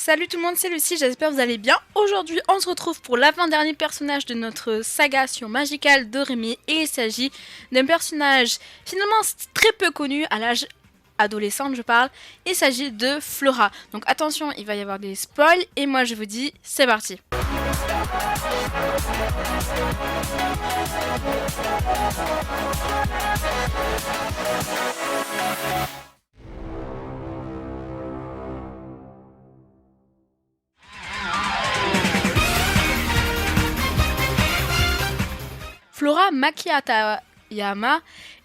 Salut tout le monde, c'est Lucie, j'espère que vous allez bien. Aujourd'hui, on se retrouve pour l'avant-dernier personnage de notre saga sur Magical Doremi et il s'agit d'un personnage finalement très peu connu à l'âge adolescente, je parle. Il s'agit de Flora. Donc attention, il va y avoir des spoils et moi je vous dis, c'est parti. Flora Makiyama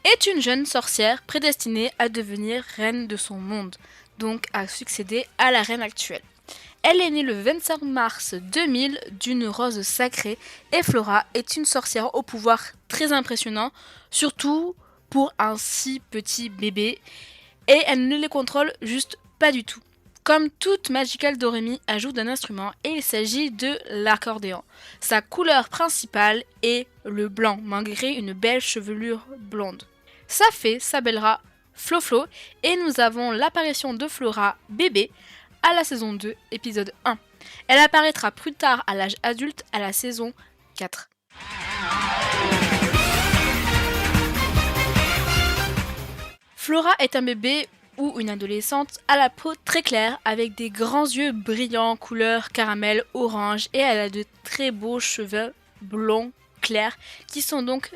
est une jeune sorcière prédestinée à devenir reine de son monde, donc à succéder à la reine actuelle. Elle est née le 25 mars 2000 d'une rose sacrée et Flora est une sorcière au pouvoir très impressionnant, surtout pour un si petit bébé, et elle ne les contrôle juste pas du tout. Comme toute Magical Doremi ajoute un instrument et il s'agit de l'accordéon. Sa couleur principale est le blanc, malgré une belle chevelure blonde. Sa fée s'appellera Flo-Flo et nous avons l'apparition de Flora bébé à la saison 2, épisode 1. Elle apparaîtra plus tard à l'âge adulte à la saison 4. Flora est un bébé ou une adolescente à la peau très claire avec des grands yeux brillants couleur caramel orange et elle a de très beaux cheveux blonds clairs qui sont donc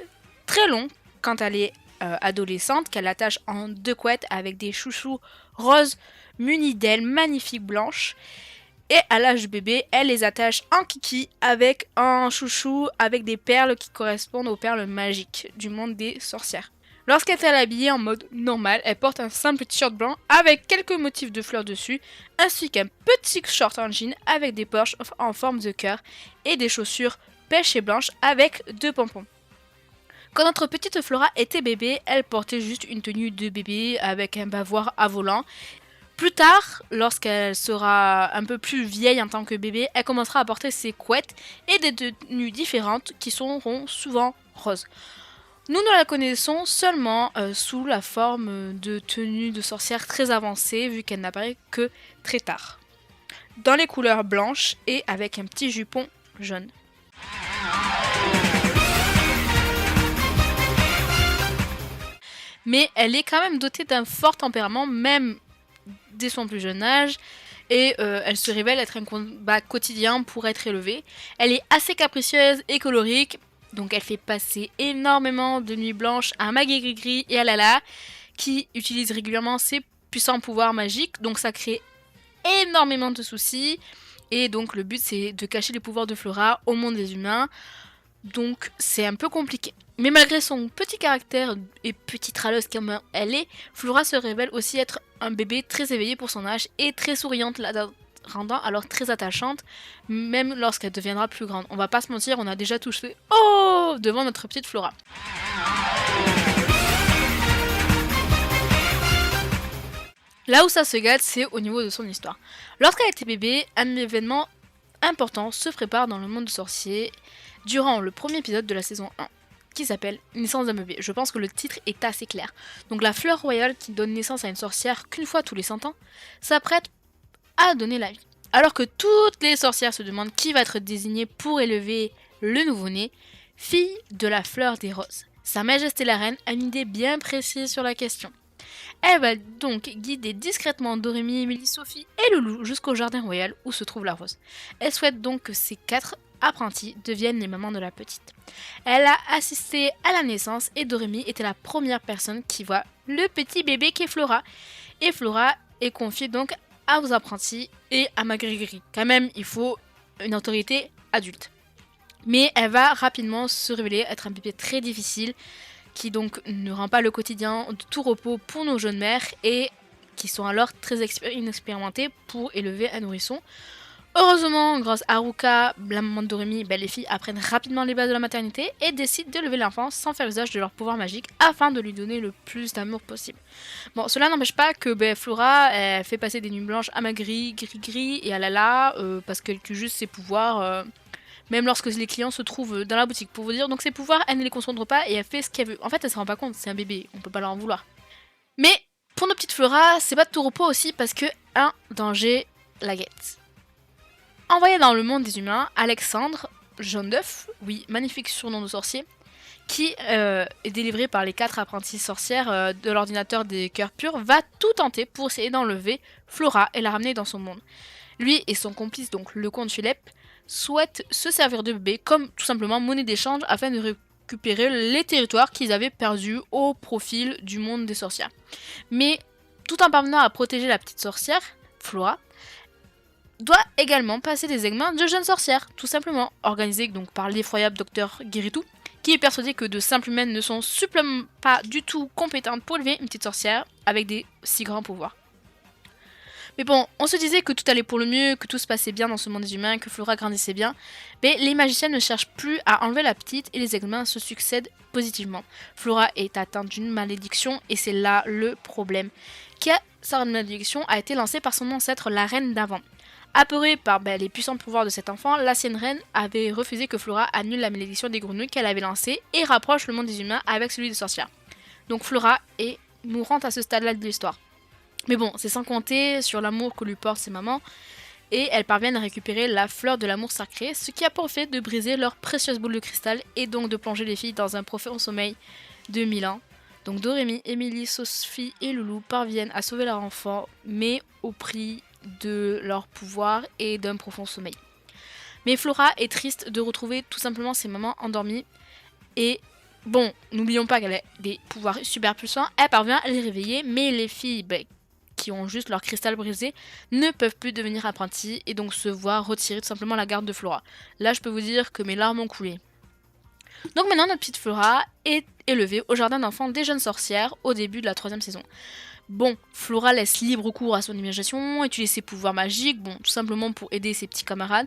très longs quand elle est adolescente, qu'elle attache en deux couettes avec des chouchous roses munis d'ailes magnifiques blanches. Et à l'âge du bébé, elle les attache en kiki avec un chouchou avec des perles qui correspondent aux perles magiques du monde des sorcières. Lorsqu'elle est habillée en mode normal, elle porte un simple t-shirt blanc avec quelques motifs de fleurs dessus, ainsi qu'un petit short en jean avec des poches en forme de cœur et des chaussures pêche et blanches avec deux pompons. Quand notre petite Flora était bébé, elle portait juste une tenue de bébé avec un bavoir à volant. Plus tard, lorsqu'elle sera un peu plus vieille en tant que bébé, elle commencera à porter ses couettes et des tenues différentes qui seront souvent roses. Nous ne la connaissons seulement sous la forme de tenue de sorcière très avancée vu qu'elle n'apparaît que très tard. Dans les couleurs blanches et avec un petit jupon jaune. Mais elle est quand même dotée d'un fort tempérament même dès son plus jeune âge. Et elle se révèle être un combat quotidien pour être élevée. Elle est assez capricieuse et colorique. Donc elle fait passer énormément de nuits blanches à Maggie Gris et à Lala, qui utilisent régulièrement ses puissants pouvoirs magiques. Donc ça crée énormément de soucis. Et donc le but c'est de cacher les pouvoirs de Flora au monde des humains. Donc c'est un peu compliqué. Mais malgré son petit caractère et petite râleuse comme elle est, Flora se révèle aussi être un bébé très éveillé pour son âge et très souriante, la rendant alors très attachante, même lorsqu'elle deviendra plus grande. On va pas se mentir, on a déjà tous fait « Oh !» devant notre petite Flora. Là où ça se gâte, c'est au niveau de son histoire. Lorsqu'elle était bébé, un événement important se prépare dans le monde du sorcier durant le premier épisode de la saison 1. Qui s'appelle Naissance d'un bébé. Je pense que le titre est assez clair. Donc la fleur royale qui donne naissance à une sorcière qu'une fois tous les 100 ans s'apprête à donner la vie. Alors que toutes les sorcières se demandent qui va être désigné pour élever le nouveau-né, fille de la fleur des roses. Sa Majesté la Reine a une idée bien précise sur la question. Elle va donc guider discrètement Doremi, Emily, Sophie et Loulou jusqu'au jardin royal où se trouve la rose. Elle souhaite donc que ces 4 apprentis deviennent les mamans de la petite. Elle a assisté à la naissance et Doremi était la première personne qui voit le petit bébé qui est Flora. Et Flora est confiée donc aux apprentis et à Magri. Quand même, il faut une autorité adulte. Mais elle va rapidement se révéler être un bébé très difficile qui donc ne rend pas le quotidien de tout repos pour nos jeunes mères et qui sont alors très inexpérimentées pour élever un nourrisson. Heureusement, grâce à Haruka, la maman de Doremi, les filles apprennent rapidement les bases de la maternité et décident d'élever l'enfant sans faire usage de leur pouvoir magique afin de lui donner le plus d'amour possible. Bon, cela n'empêche pas que Flora elle fait passer des nuits blanches à Magri, Gris et à Lala parce qu'elle tue juste ses pouvoirs même lorsque les clients se trouvent dans la boutique. Pour vous dire, donc ses pouvoirs, elle ne les concentre pas et elle fait ce qu'elle veut. En fait, elle se rend pas compte, c'est un bébé, on peut pas leur en vouloir. Mais pour nos petites Flora, c'est pas de tout repos aussi parce que un danger la guette. envoyée dans le monde des humains, Alexandre, jaune d'œuf, oui, magnifique surnom de sorcier, qui est délivré par les 4 apprentis sorcières de l'ordinateur des cœurs purs, va tout tenter pour essayer d'enlever Flora et la ramener dans son monde. Lui et son complice, donc le comte Philip, souhaitent se servir de bébé comme tout simplement monnaie d'échange afin de récupérer les territoires qu'ils avaient perdus au profit du monde des sorcières. Mais tout en parvenant à protéger la petite sorcière, Flora, doit également passer des examens de jeune sorcière, tout simplement, organisés donc par l'effroyable docteur Guéritou, qui est persuadé que de simples humaines ne sont supplément pas du tout compétentes pour élever une petite sorcière avec des si grands pouvoirs. Mais bon, on se disait que tout allait pour le mieux, que tout se passait bien dans ce monde des humains, que Flora grandissait bien, mais les magiciens ne cherchent plus à enlever la petite et les examens se succèdent positivement. Flora est atteinte d'une malédiction et c'est là le problème. Sa malédiction a été lancée par son ancêtre, la reine d'avant. Apeurée par les puissants pouvoirs de cet enfant, l'ancienne reine avait refusé que Flora annule la malédiction des grenouilles qu'elle avait lancée et rapproche le monde des humains avec celui des sorcières. Donc Flora est mourante à ce stade-là de l'histoire. Mais bon, c'est sans compter sur l'amour que lui portent ses mamans, et elles parviennent à récupérer la fleur de l'amour sacré, ce qui a pour effet de briser leur précieuse boule de cristal et donc de plonger les filles dans un profond sommeil de 1000 ans. Donc Dorémy, Émilie, Sophie et Loulou parviennent à sauver leur enfant, mais au prix de leur pouvoir et d'un profond sommeil. Mais Flora est triste de retrouver tout simplement ses mamans endormies, et bon, n'oublions pas qu'elle a des pouvoirs super puissants, elle parvient à les réveiller, mais les filles qui ont juste leur cristal brisé ne peuvent plus devenir apprentis et donc se voir retirer tout simplement la garde de Flora. Là, je peux vous dire que mes larmes ont coulé. Donc maintenant, notre petite Flora est élevée au jardin d'enfants des jeunes sorcières au début de la 3e saison. Bon, Flora laisse libre cours à son imagination, utilise ses pouvoirs magiques, bon, tout simplement pour aider ses petits camarades.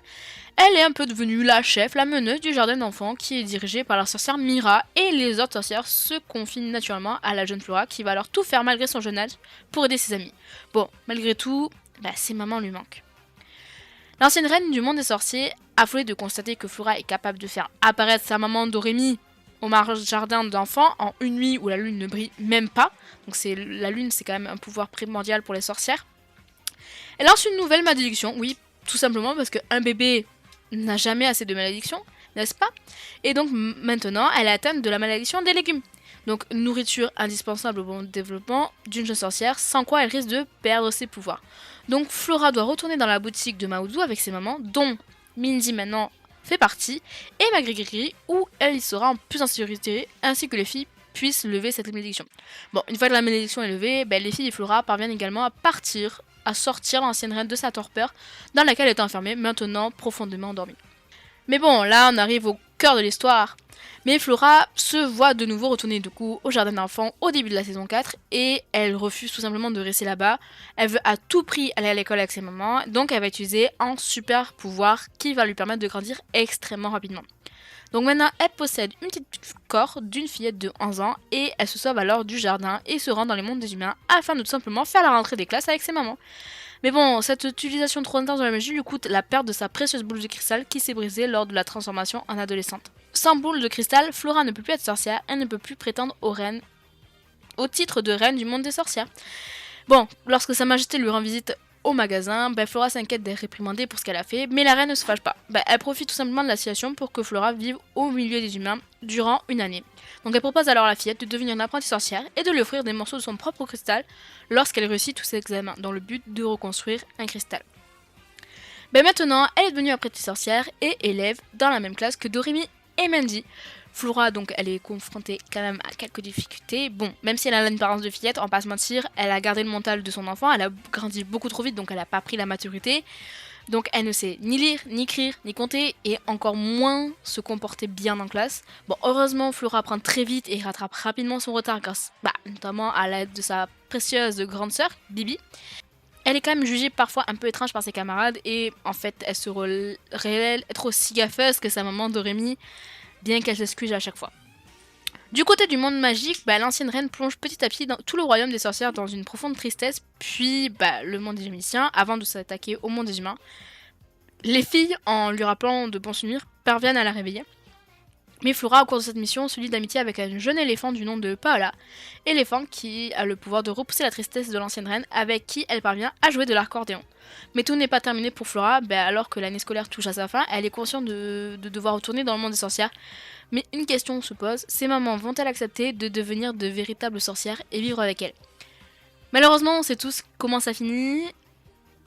Elle est un peu devenue la chef, la meneuse du jardin d'enfants qui est dirigée par la sorcière Mira, et les autres sorcières se confient naturellement à la jeune Flora qui va alors tout faire malgré son jeune âge pour aider ses amis. Bon, malgré tout, ses mamans lui manquent. L'ancienne reine du monde des sorciers, affolée de constater que Flora est capable de faire apparaître sa maman Dorémy au jardin d'enfants en une nuit où la lune ne brille même pas, donc la lune c'est quand même un pouvoir primordial pour les sorcières. Elle lance une nouvelle malédiction, oui, tout simplement parce qu'un bébé n'a jamais assez de malédiction, n'est-ce pas? Et donc maintenant elle est atteinte de la malédiction des légumes. Donc nourriture indispensable au bon développement d'une jeune sorcière, sans quoi elle risque de perdre ses pouvoirs. Donc Flora doit retourner dans la boutique de Maoudou avec ses mamans, dont Mindy maintenant fait partie, et Magrigri, où elle y sera en plus en sécurité, ainsi que les filles puissent lever cette malédiction. Bon, une fois que la malédiction est levée, les filles et Flora parviennent également à sortir l'ancienne reine de sa torpeur, dans laquelle elle est enfermée, maintenant profondément endormie. Mais bon, là on arrive au cœur de l'histoire. Mais Flora se voit de nouveau retourner du coup au jardin d'enfants au début de la saison 4 et elle refuse tout simplement de rester là-bas. Elle veut à tout prix aller à l'école avec ses mamans, donc elle va utiliser un super pouvoir qui va lui permettre de grandir extrêmement rapidement. Donc maintenant elle possède une petite corps d'une fillette de 11 ans et elle se sauve alors du jardin et se rend dans les mondes des humains afin de tout simplement faire la rentrée des classes avec ses mamans. Mais bon, cette utilisation trop intense de la magie lui coûte la perte de sa précieuse boule de cristal qui s'est brisée lors de la transformation en adolescente. Sans boule de cristal, Flora ne peut plus être sorcière et ne peut plus prétendre au titre de reine du monde des sorcières. Bon, lorsque sa majesté lui rend visite au magasin, Flora s'inquiète d'être réprimandée pour ce qu'elle a fait, mais la reine ne se fâche pas. Elle profite tout simplement de la situation pour que Flora vive au milieu des humains durant une année. Donc elle propose alors à la fillette de devenir une apprentie sorcière et de lui offrir des morceaux de son propre cristal lorsqu'elle réussit tous ses examens, dans le but de reconstruire un cristal. Maintenant, elle est devenue apprentie sorcière et élève dans la même classe que Dorémy et Mandy. Flora, donc, elle est confrontée quand même à quelques difficultés. Bon, même si elle a l'apparence de fillette, on va pas se mentir, elle a gardé le mental de son enfant, elle a grandi beaucoup trop vite, donc elle n'a pas pris la maturité. Donc elle ne sait ni lire, ni écrire, ni compter, et encore moins se comporter bien en classe. Bon, heureusement, Flora apprend très vite et rattrape rapidement son retard grâce, notamment à l'aide de sa précieuse grande sœur, Bibi. Elle est quand même jugée parfois un peu étrange par ses camarades, et en fait, elle se révèle être aussi gaffeuse que sa maman Dorémy, bien qu'elle s'excuse à chaque fois. Du côté du monde magique, l'ancienne reine plonge petit à petit dans tout le royaume des sorcières dans une profonde tristesse, puis le monde des magiciens, avant de s'attaquer au monde des humains. Les filles, en lui rappelant de bons souvenirs, parviennent à la réveiller. Mais Flora, au cours de cette mission, se lie d'amitié avec un jeune éléphant du nom de Paola, éléphant qui a le pouvoir de repousser la tristesse de l'ancienne reine, avec qui elle parvient à jouer de l'accordéon. Mais tout n'est pas terminé pour Flora, alors que l'année scolaire touche à sa fin, elle est consciente de devoir retourner dans le monde des sorcières. Mais une question se pose, ses mamans vont-elles accepter de devenir de véritables sorcières et vivre avec elle? Malheureusement, on sait tous comment ça finit.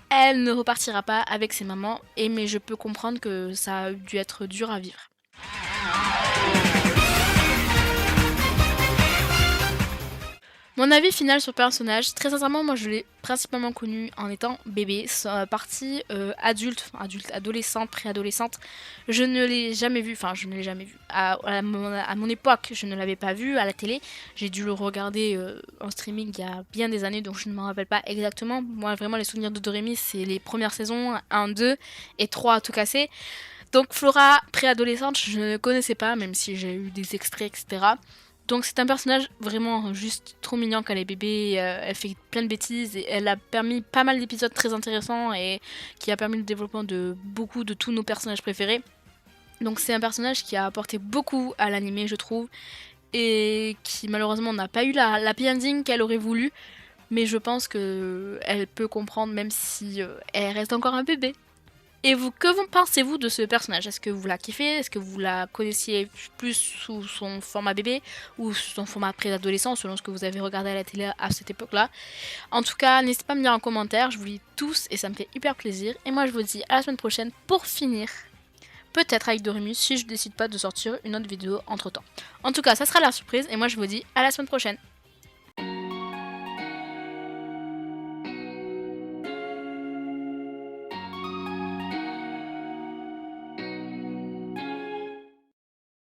Elle ne repartira pas avec ses mamans, mais je peux comprendre que ça a dû être dur à vivre. Mon avis final sur le personnage, très sincèrement, moi je l'ai principalement connu en étant bébé, sa partie adulte, adolescente, préadolescente, je ne l'ai jamais vu, à mon époque, je ne l'avais pas vu à la télé, j'ai dû le regarder en streaming il y a bien des années, donc je ne m'en rappelle pas exactement. Moi vraiment les souvenirs de Doremi, c'est les premières saisons, 1, 2 et 3 à tout casser. Donc Flora, préadolescente, je ne connaissais pas, même si j'ai eu des extraits, etc. Donc c'est un personnage vraiment juste trop mignon quand elle est bébé, elle fait plein de bêtises et elle a permis pas mal d'épisodes très intéressants et qui a permis le développement de beaucoup de tous nos personnages préférés. Donc c'est un personnage qui a apporté beaucoup à l'anime je trouve et qui malheureusement n'a pas eu la happy ending qu'elle aurait voulu, mais je pense qu'elle peut comprendre même si elle reste encore un bébé. Et vous, pensez-vous de ce personnage? Est-ce que vous la kiffez? Est-ce que vous la connaissiez plus sous son format bébé ou sous son format préadolescent, selon ce que vous avez regardé à la télé à cette époque-là? En tout cas, n'hésitez pas à me dire en commentaire, je vous lis tous et ça me fait hyper plaisir. Et moi je vous dis à la semaine prochaine pour finir, peut-être avec Doremus si je décide pas de sortir une autre vidéo entre temps. En tout cas, ça sera la surprise et moi je vous dis à la semaine prochaine.